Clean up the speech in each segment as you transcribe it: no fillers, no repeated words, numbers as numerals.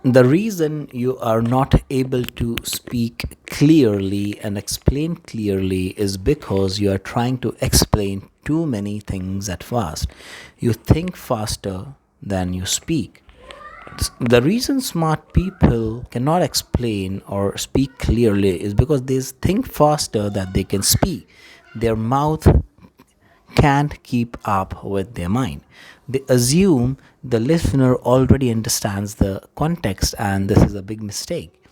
The reason you are not able to speak clearly and explain clearly is because you are trying to explain too many things at once. You think faster than you speak. The reason smart people cannot explain or speak clearly is because they think faster than they can speak. Their mouth can't keep up with their mind. They assume the listener already understands the context, and this is a big mistake.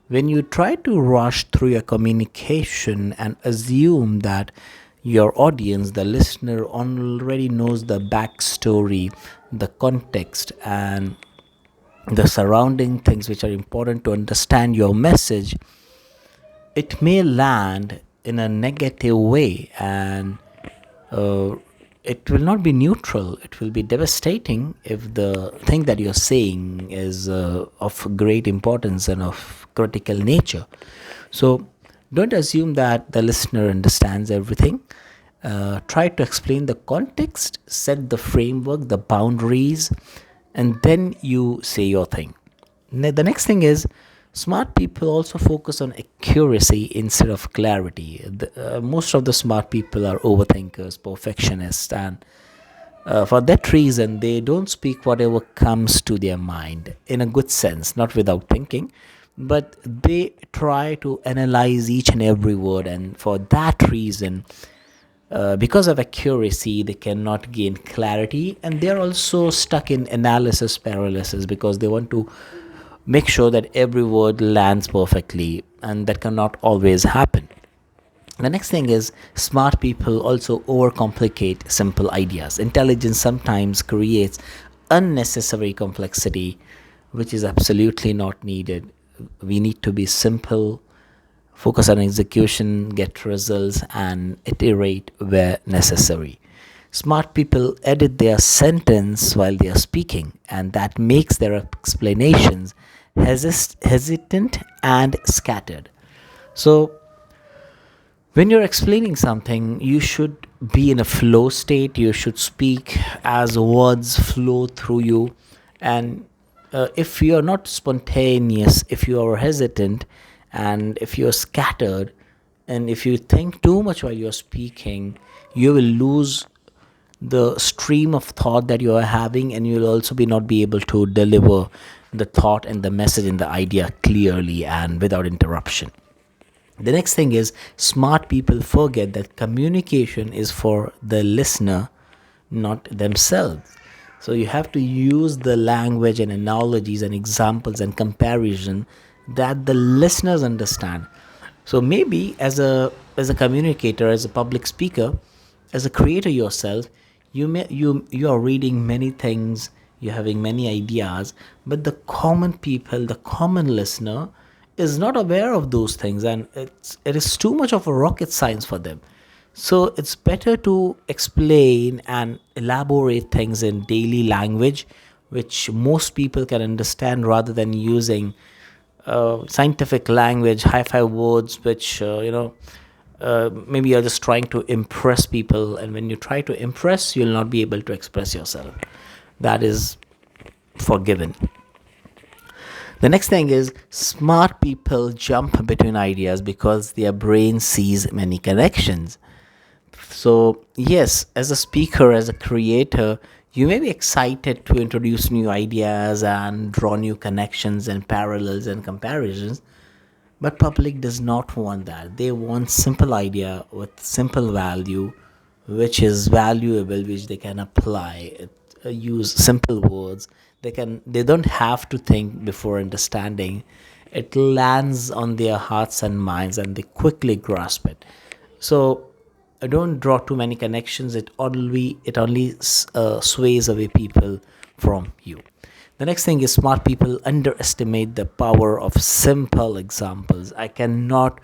When you try to rush through your communication and assume that your audience, the listener, already knows the backstory, the context, and the surrounding things which are important to understand your message, it may land in a negative way, and uh, it will not be neutral. It will be devastating if the thing that you're saying is of great importance and of critical nature. So don't assume that the listener understands everything. Try to explain the context, set the framework, the boundaries, and then you say your thing. The next thing is smart people also focus on accuracy instead of clarity. Most of the smart people are overthinkers, perfectionists, and for that reason, they don't speak whatever comes to their mind in a good sense, not without thinking, but they try to analyze each and every word, and for that reason, because of accuracy, they cannot gain clarity, and they're also stuck in analysis paralysis because they want to make sure that every word lands perfectly, and that cannot always happen. The next thing is smart people also overcomplicate simple ideas. Intelligence sometimes creates unnecessary complexity, which is absolutely not needed. We need to be simple, focus on execution, get results, and iterate where necessary. Smart people edit their sentence while they are speaking, and that makes their explanations hesitant and scattered. So, when you're explaining something, you should be in a flow state. You should speak as words flow through you. And if you're not spontaneous, if you are hesitant, and if you're scattered, and if you think too much while you're speaking, you will lose the stream of thought that you are having, and you'll also be not be able to deliver the thought and the message and the idea clearly and without interruption. The next thing is smart people forget that communication is for the listener, not themselves. So you have to use the language and analogies and examples and comparison that the listeners understand. So maybe as a communicator, as a public speaker, as a creator yourself, you are reading many things, you're having many ideas, but the common people, the common listener, is not aware of those things, and it is too much of a rocket science for them. So it's better to explain and elaborate things in daily language which most people can understand, rather than using scientific language, hi-fi words, which maybe you're just trying to impress people, and when you try to impress, you'll not be able to express yourself. That is forgiven. The next thing is smart people jump between ideas because their brain sees many connections. So, yes, as a speaker, as a creator, you may be excited to introduce new ideas and draw new connections and parallels and comparisons, but public does not want that. They want simple idea with simple value, which is valuable, which they can apply. Use simple words. They don't have to think before understanding. It lands on their hearts and minds, and they quickly grasp it. So don't draw too many connections. It only sways away people from you. The next thing is smart people underestimate the power of simple examples. I cannot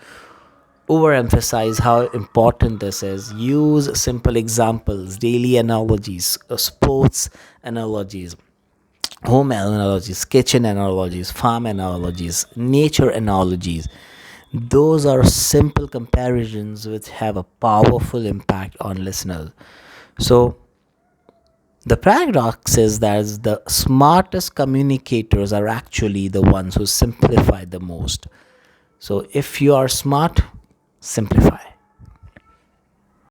overemphasize how important this is. Use simple examples, daily analogies, sports analogies, home analogies, kitchen analogies, farm analogies, nature analogies. Those are simple comparisons which have a powerful impact on listeners. So The paradox is that the smartest communicators are actually the ones who simplify the most. So if you are smart, simplify.